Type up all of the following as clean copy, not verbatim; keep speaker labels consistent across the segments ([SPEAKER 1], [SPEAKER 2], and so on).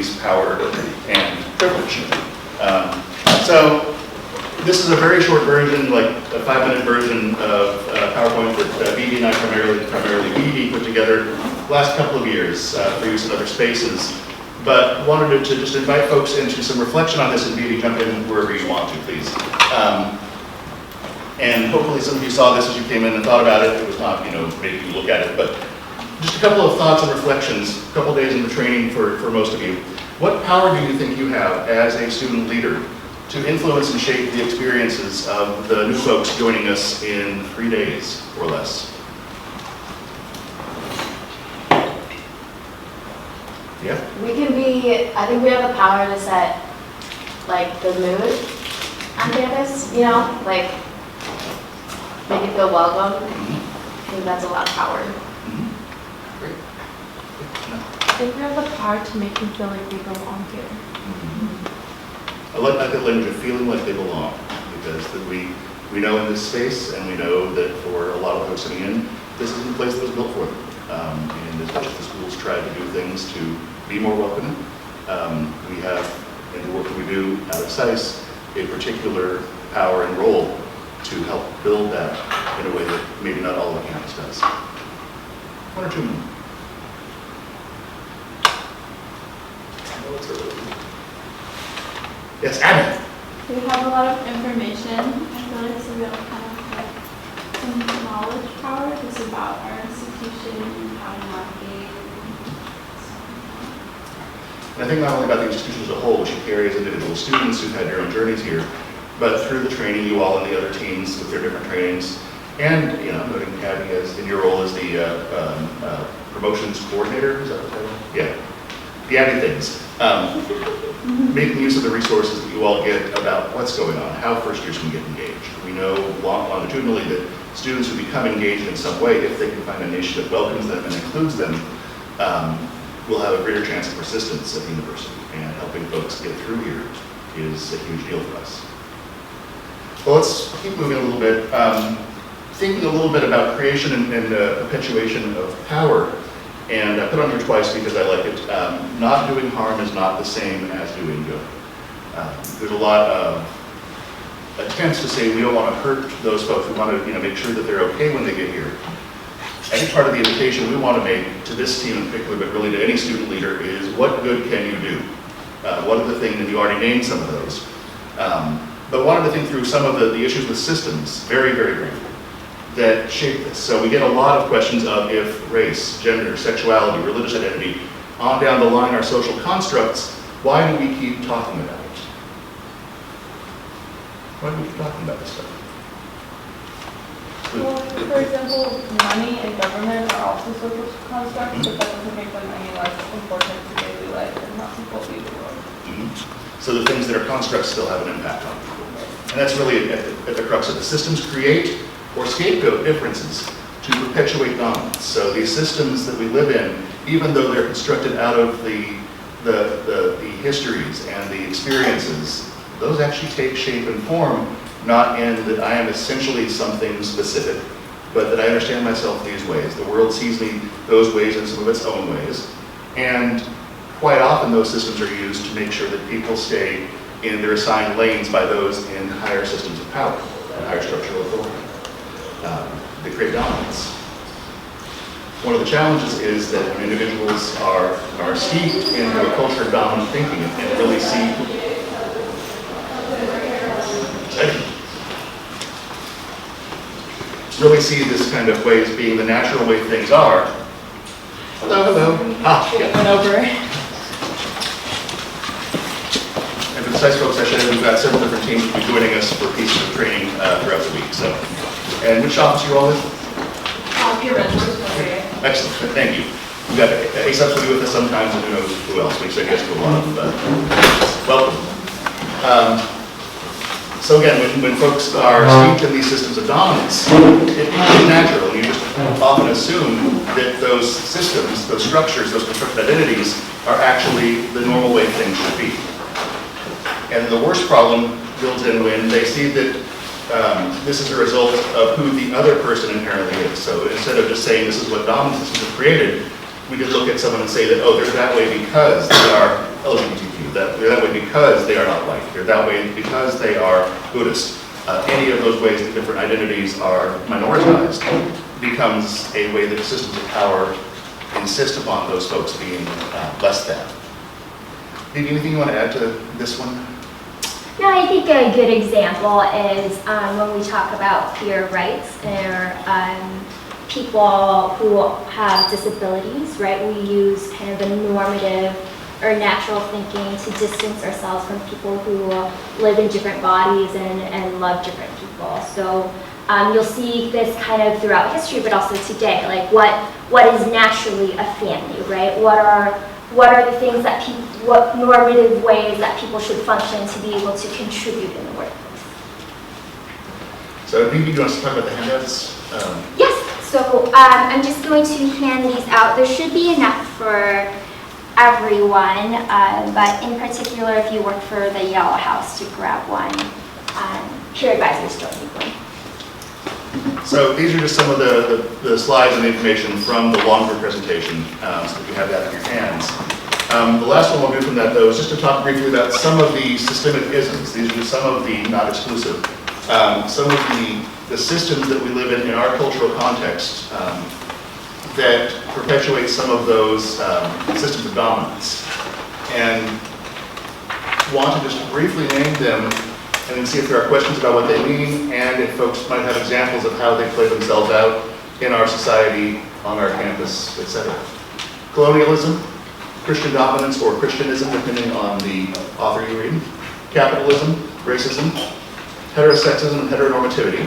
[SPEAKER 1] identities, power, and privilege. So this is a very short version, like a 5-minute version of PowerPoint that Vivi and I primarily Vivi put together last couple of years for use in other spaces. But wanted to just invite folks into some reflection on this, and Vivi, jump in wherever you want to, please. And hopefully some of you saw this as you came in and thought about it. It was not, making you look at it, but just a couple of thoughts and reflections, a couple days in the training for most of you. What power do you think you have as a student leader to influence and shape the experiences of the new folks joining us in 3 days or less? Yeah?
[SPEAKER 2] I think we have the power to set, the mood on campus, make it feel welcome. I think that's a lot of power.
[SPEAKER 1] Great.
[SPEAKER 3] I think we have the power to make them feel like they belong here.
[SPEAKER 1] I like that language of feeling like they belong, because we know in this space, and we know that for a lot of folks coming in, this isn't a place that was built for them. And as much as the schools try to do things to be more welcoming, we have, in the work that we do out of SAIS, a particular power and role to help build that in a way that maybe not all of the campus does. 1 or 2 more. Yes, Abby.
[SPEAKER 3] We have a lot of information. I feel like so we have kind of some knowledge power just about our institution and how to navigate.
[SPEAKER 1] And I think not only about the institution as a whole, which you carry as individual students who've had your own journeys here, but through the training, you all and the other teams with their different trainings, and noting Abby as in your role as the promotions coordinator, is that the title? Yeah, the Abby things. Making use of the resources that you all get about what's going on, how first years can get engaged. We know longitudinally that students who become engaged in some way, if they can find a niche that welcomes them and includes them, will have a greater chance of persistence at the university, and helping folks get through here is a huge deal for us. Well, let's keep moving a little bit. Thinking a little bit about creation and perpetuation of power, and I put on here twice because I like it. Not doing harm is not the same as doing good. There's a lot of attempts to say we don't want to hurt those folks. We want to make sure that they're okay when they get here. I think part of the invitation we want to make to this team in particular, but really to any student leader, is what good can you do? What are the things, and you already named some of those. But wanted to think through some of the issues with systems, very, very briefly, that shape this. So we get a lot of questions of if race, gender, sexuality, religious identity, on down the line are social constructs, why do we keep talking about it? Why do we keep talking about this stuff?
[SPEAKER 4] Well, for example, money and government are also social constructs, but that doesn't make them any less important to daily life and how people view the world.
[SPEAKER 1] So the things that are constructs still have an impact on people. And that's really at the crux of the systems create or scapegoat differences to perpetuate dominance. So these systems that we live in, even though they're constructed out of the histories and the experiences, those actually take shape and form, not in that I am essentially something specific, but that I understand myself these ways. The world sees me those ways in some of its own ways. And quite often those systems are used to make sure that people stay in their assigned lanes by those in higher systems of power and higher structural authority. They create dominance. One of the challenges is that when individuals are steeped into a culture of dominant thinking and really see this kind of way as being the natural way things are. Hello, hello.
[SPEAKER 4] It went over.
[SPEAKER 1] And for the SAIS folks, I should have, we've got several different teams who will be joining us for pieces of training throughout the week. So, and which office are you all in? Excellent, thank you. We've got ASAPs will be with us sometimes, and who knows who else. We said yes to a lot of welcome. So again, when folks are steeped in these systems of dominance, it becomes natural, and you just often assume that those systems, those structures, those constructed identities are actually the normal way things should be. And the worst problem builds in when they see that this is a result of who the other person inherently is. So instead of just saying this is what dominant systems have created, we could look at someone and say that, oh, they're that way because they are LGBTQ, that they're that way because they are not white, they're that way because they are Buddhist. Any of those ways that different identities are minoritized becomes a way that systems of power insist upon those folks being less than. Maybe anything you want to add to this one?
[SPEAKER 5] No, I think a good example is when we talk about peer rights or people who have disabilities, right? We use kind of a normative or natural thinking to distance ourselves from people who live in different bodies and love different people. So you'll see this kind of throughout history, but also today. Like what is naturally a family, right? What are the things that what normative ways that people should function to be able to contribute in the workplace?
[SPEAKER 1] So maybe you want to talk about the handouts?
[SPEAKER 5] Yes. So I'm just going to hand these out. There should be enough for everyone, but in particular, if you work for the Yellow House, to grab one. Peer advisors don't need one.
[SPEAKER 1] So these are just some of the slides and information from the longer presentation, so that you have that in your hands. The last one we'll do from that, though, is just to talk briefly about some of the systemic isms. These are just some of the, not exclusive, some of the systems that we live in our cultural context that perpetuate some of those systems of dominance. And want to just briefly name them and then see if there are questions about what they mean, and if folks might have examples of how they play themselves out in our society, on our campus, etc. Colonialism, Christian dominance or Christianism, depending on the author you read. Capitalism, racism, heterosexism and heteronormativity,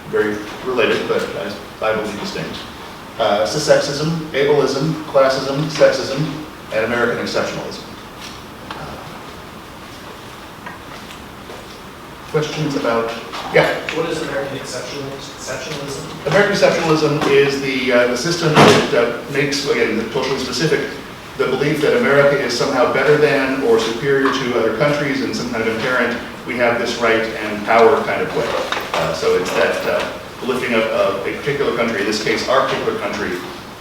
[SPEAKER 1] very related, but I believe distinct. Cissexism, ableism, classism, sexism, and American exceptionalism. Questions about, yeah?
[SPEAKER 6] What is American exceptionalism?
[SPEAKER 1] American exceptionalism is the system that makes, again, culturally specific, the belief that America is somehow better than or superior to other countries in some kind of inherent, we have this right and power kind of way. So it's that lifting up a particular country, in this case our particular country,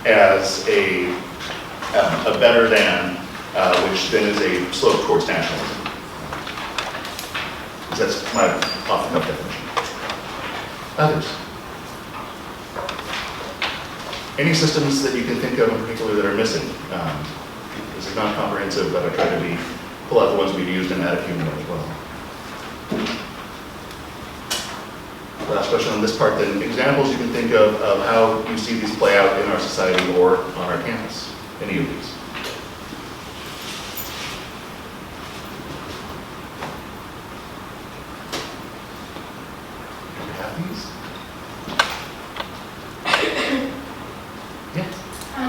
[SPEAKER 1] as a better than, which then is a slope towards nationalism. That's my off-the-cuff definition. Others? Any systems that you can think of in particular that are missing? This is not comprehensive, but I try to pull out the ones we've used and add a few more as well. Last question on this part then. Examples you can think of how you see these play out in our society or on our campus. Any of these?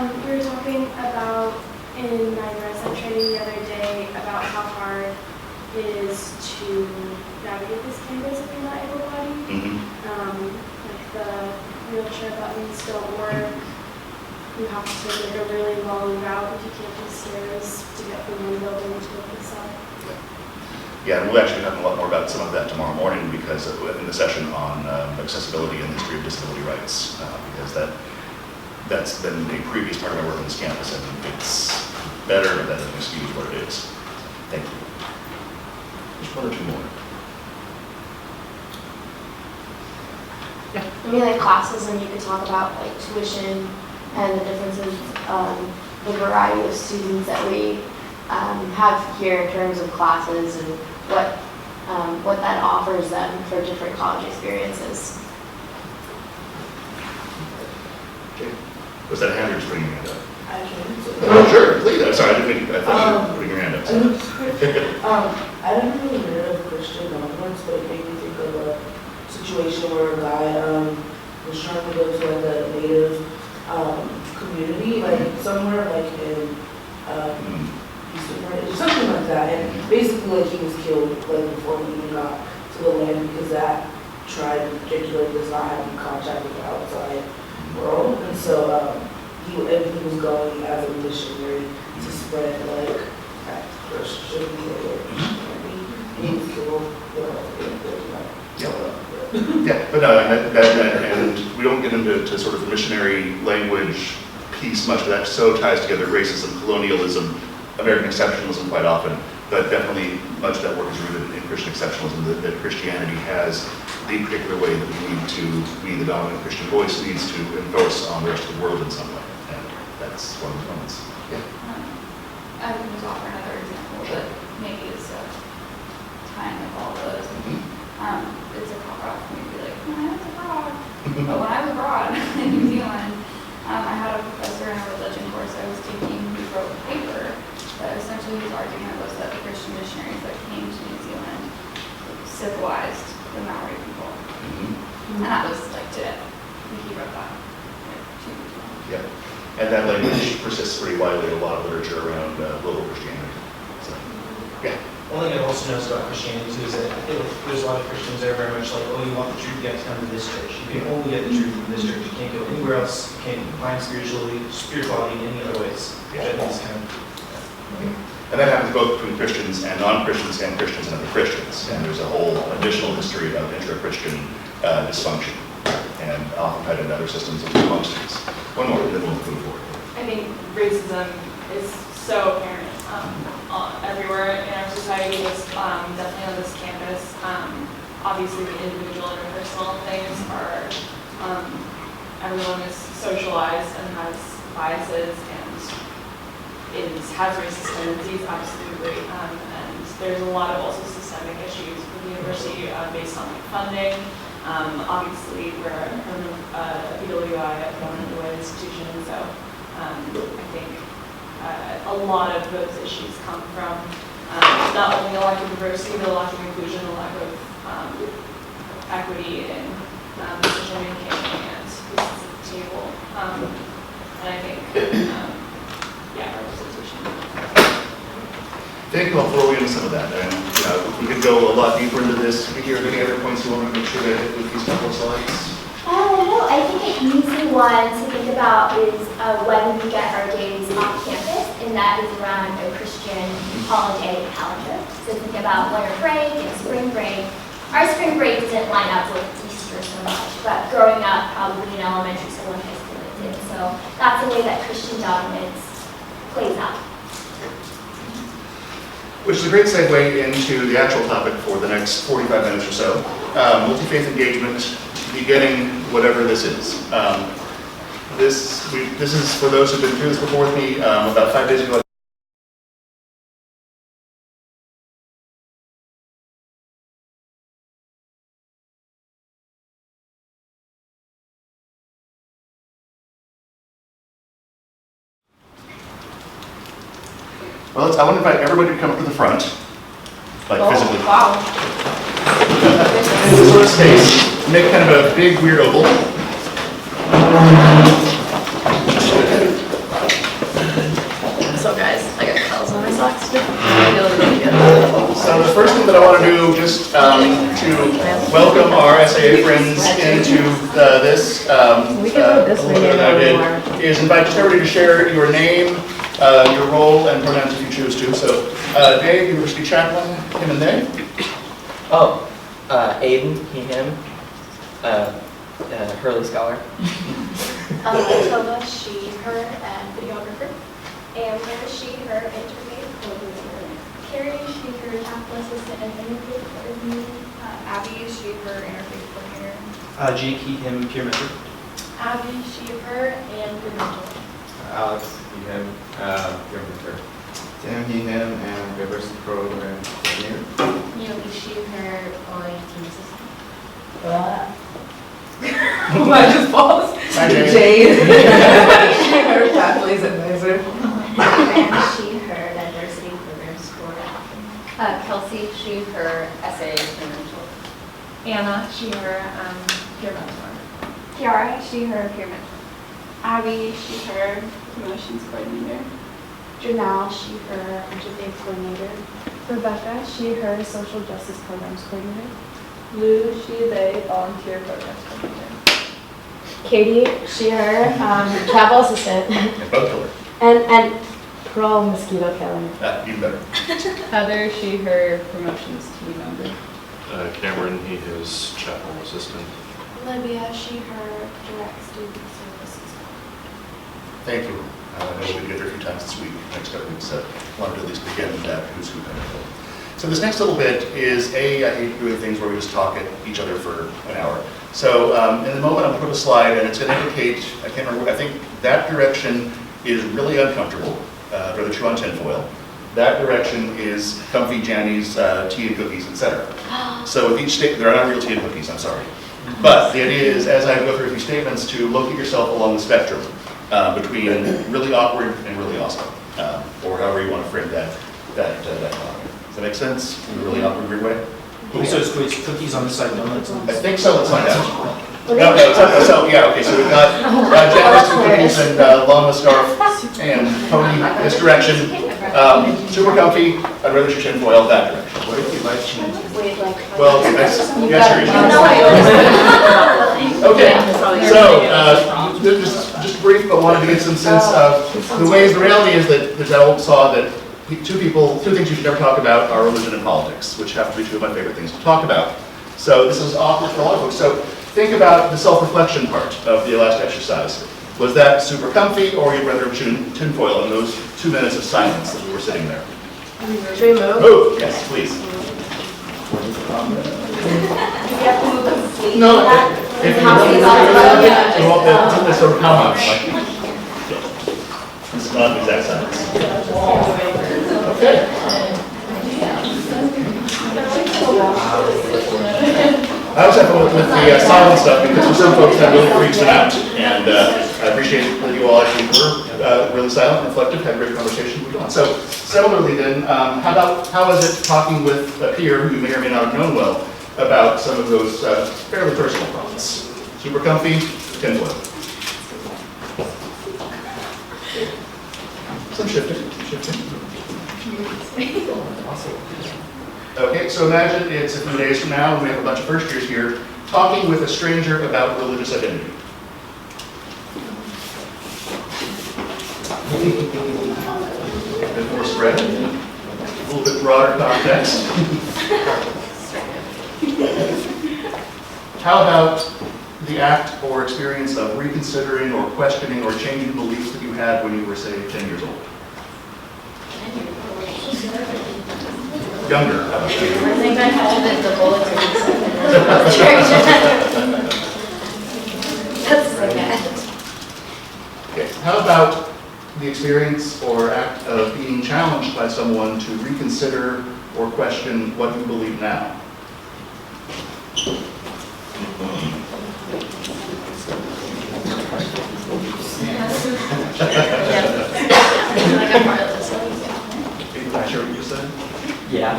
[SPEAKER 7] We were talking about in my resident training the other day about how hard it is to navigate this campus if you're not able-bodied. Like the wheelchair buttons don't work. You have to take like a really long route if you can't do stairs to get from one building to the side.
[SPEAKER 1] Yeah, and we'll actually talk a lot more about some of that tomorrow morning because in the session on accessibility and the history of disability rights, because that's been a previous part of my work on this campus, and it's better, but that doesn't excuse what it is. Thank you. Just one or two more.
[SPEAKER 2] I mean, like classes, and you could talk about like tuition and the differences, the variety of students that we have here in terms of classes and what that offers them for different college experiences.
[SPEAKER 1] Okay. Was that a hand or just putting your hand up?
[SPEAKER 8] I can.
[SPEAKER 1] Oh, sure, please. I'm sorry, I thought you were putting your hand up.
[SPEAKER 8] I didn't really hear of Christian dominance, but it made me think of a situation where a guy was trying to go to like a native community, like somewhere like in Eastern or something like that, and basically like he was killed like before he even got to the land because that tribe particularly does not have contact with the outside world, and so he was going as a missionary to spread like Christianity or Christianity. He was killed.
[SPEAKER 1] Yeah, but no, and we don't get into sort of the missionary language piece much, but that so ties together racism, colonialism, American exceptionalism quite often, but definitely much of that work is rooted in Christian exceptionalism, that Christianity has the particular way that we need to be the dominant Christian voice needs to enforce on the rest of the world in some way, and that's one of the moments. Yeah.
[SPEAKER 3] I can just offer another example that maybe is a time of all those. It's a cop-out for me to be like, when I was abroad. But when I was abroad in New Zealand, I had a professor in a religion course I was taking who wrote a paper that essentially his argument was that the Christian missionaries that came to New Zealand civilized the Maori people. And that was like today. I think he wrote that like 2 years ago.
[SPEAKER 1] Yeah, and that language persists pretty widely in a lot of literature around global Christianity. So, yeah.
[SPEAKER 6] One thing I've also noticed about Christianity too is that I feel like there's a lot of Christians that are very much like, oh, you want the truth, you have to come to this church. You can only get the truth from this church. You can't go anywhere else. You can't find spirituality in any other ways. Which I think is kind of.
[SPEAKER 1] And that happens both between Christians and non-Christians and Christians and other Christians. And there's a whole additional history of intra-Christian dysfunction and often had in other systems of amongst us. One more, and then we'll move forward.
[SPEAKER 4] I think racism is so apparent everywhere in our society. Was definitely on this campus. Obviously, the individual interpersonal things are everyone is socialized and has biases and has racist tendencies, absolutely. And there's a lot of also systemic issues with the university based on like funding. Obviously, we're a PWI, a government away institution, so I think a lot of those issues come from not only a lack of diversity, but a lack of inclusion, a lack of equity in decision making and pieces at the table. And I think, representation.
[SPEAKER 1] Thank you. I'll throw in some of that. And we could go a lot deeper into this. If you have any other points you want to make sure to hit with these couple of slides?
[SPEAKER 5] No, I think an easy one to think about is when we get our days off campus, and that is around a Christian holiday calendar. So think about winter break and spring break. Our spring break didn't line up with Easter so much, but growing up probably in elementary school and high school it did. So that's the way that Christian dominance plays out.
[SPEAKER 1] Which is a great segue into the actual topic for the next 45 minutes or so. Multi-faith engagement, beginning whatever this is. This is, for those who've been through this before with me, about 5 days ago. Well, I want to invite everybody to come up to the front, like physically.
[SPEAKER 4] Wow.
[SPEAKER 1] In this sort of space, make kind of a big weird oval.
[SPEAKER 9] So guys, I got curls on my socks. I feel really good.
[SPEAKER 1] So the first thing that I want to do, just to welcome our SAA friends into this, a little bit that I did, is invite just everybody to share your name, your role, and pronouns if you choose to. So Dave, University Chaplain, him and they.
[SPEAKER 10] Oh, Aiden, he, him, Hurley Scholar.
[SPEAKER 7] Tova, she, her, and videographer.
[SPEAKER 5] Amber, she, her, interfaith coordinator. Carrie, she, her, Catholic assistant and interfaith coordinator.
[SPEAKER 3] Abby, she, her, interfaith coordinator.
[SPEAKER 6] Jake, he, him, peer mentor.
[SPEAKER 7] Abby, she, her, and your mentor.
[SPEAKER 11] Alex, he, him, peer mentor. Tim, he, him, and diversity program coordinator.
[SPEAKER 9] Neely, she, her, team assistant.
[SPEAKER 4] I just paused.
[SPEAKER 1] Hi, Jade.
[SPEAKER 9] Jade. She, her, pathways advisor.
[SPEAKER 5] And she, her, diversity programs coordinator.
[SPEAKER 9] Kelsey, she, her, SA mentor.
[SPEAKER 3] Anna, she, her, peer mentor.
[SPEAKER 5] Kiara, she, her, peer mentor.
[SPEAKER 3] Abby, she, her, promotions coordinator.
[SPEAKER 7] Janelle, she, her, interfaith coordinator.
[SPEAKER 4] Rebecca, she, her, social justice programs coordinator.
[SPEAKER 7] Lou, she, they, volunteer programs coordinator.
[SPEAKER 12] Katie, she, her, travel assistant.
[SPEAKER 1] And both killer.
[SPEAKER 12] And pro mosquito killer.
[SPEAKER 1] Even better.
[SPEAKER 4] Heather, she, her, promotions team member.
[SPEAKER 13] Cameron, he is chapel assistant.
[SPEAKER 7] Olivia, she, her, direct student services.
[SPEAKER 1] Thank you. I know we'll get there a few times this week, next couple weeks, so I wanted to at least begin with that, who's who kind of thing. So this next little bit is I hate doing things where we just talk at each other for an hour. So in the moment, I'm going to put a slide, and it's going to indicate, I can't remember, I think that direction is really uncomfortable, rather chew on tinfoil. That direction is comfy jammies, tea and cookies, etc. So with each state, there are not real tea and cookies, I'm sorry. But the idea is, as I go through a few statements, to locate yourself along the spectrum between really awkward and really awesome, or however you want to frame that comment. Does that make sense? In a really awkward, weird way?
[SPEAKER 6] So it's cookies on the side, donuts on the
[SPEAKER 1] I
[SPEAKER 6] side?
[SPEAKER 1] think so, let's find out. Okay, so we've got jammies, two cookies, and llama scarf, and pony this direction. Super comfy, I'd rather shoot tinfoil that direction.
[SPEAKER 6] What if you like cheese?
[SPEAKER 1] Well, okay, so just brief, but wanted to get some sense of the ways. The reality is that there's that old saw that two things you should never talk about are religion and politics, which happen to be two of my favorite things to talk about. So this is awkward for a lot of folks. So think about the self-reflection part of the last exercise. Was that super comfy, or you'd rather shoot tinfoil in those 2 minutes of silence that we were sitting there?
[SPEAKER 12] Should we move?
[SPEAKER 1] Move, yes, please. No, if you want to sort of how much? This is not the exact science. Okay. I also have fun with the silent stuff because for some folks that really freaks them out. And I appreciate that you all actually were really silent, reflective, had a great conversation with on. So similarly then, how is it talking with a peer who you may or may not have known well about some of those fairly personal problems? Super comfy, tinfoil. Some shifting. Okay, so imagine it's a few days from now, and we have a bunch of first years here, talking with a stranger about religious identity. A bit more spread, a little bit broader context. How about the act or experience of reconsidering or questioning or changing beliefs that you had when you were, say, 10 years old? Younger.
[SPEAKER 2] I think I folded the bulletin. That's so bad.
[SPEAKER 1] Okay. How about the experience or act of being challenged by someone to reconsider or question what you believe now? Are you sure what you said?
[SPEAKER 10] Yeah.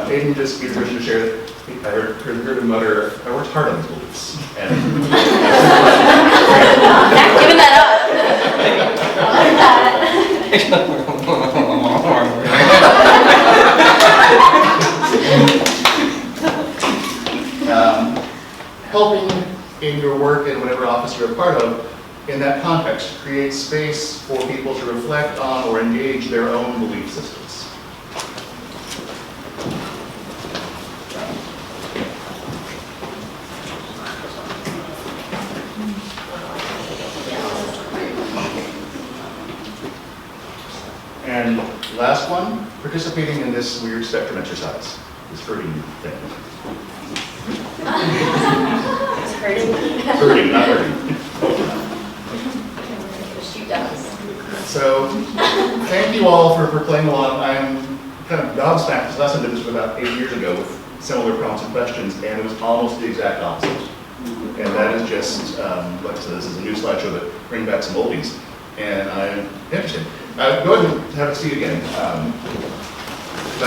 [SPEAKER 1] Aiden just gave permission to share that I heard him mutter, I worked hard on these beliefs. And
[SPEAKER 9] Giving that up.
[SPEAKER 1] helping in your work in whatever office you're a part of, in that context, create space for people to reflect on or engage their own belief systems. And last one, participating in this weird spectrum exercise, this hurting thing.
[SPEAKER 2] It's hurting.
[SPEAKER 1] Hurting, not hurting.
[SPEAKER 2] She does.
[SPEAKER 1] So, thank you all for playing along. I'm kind of gobsmacked. This lesson did this about 8 years ago with similar prompts and questions, and it was almost the exact opposite. And that is just, like I said, this is a new slideshow that bring back some oldies, and I'm interested. Go ahead and have a seat again.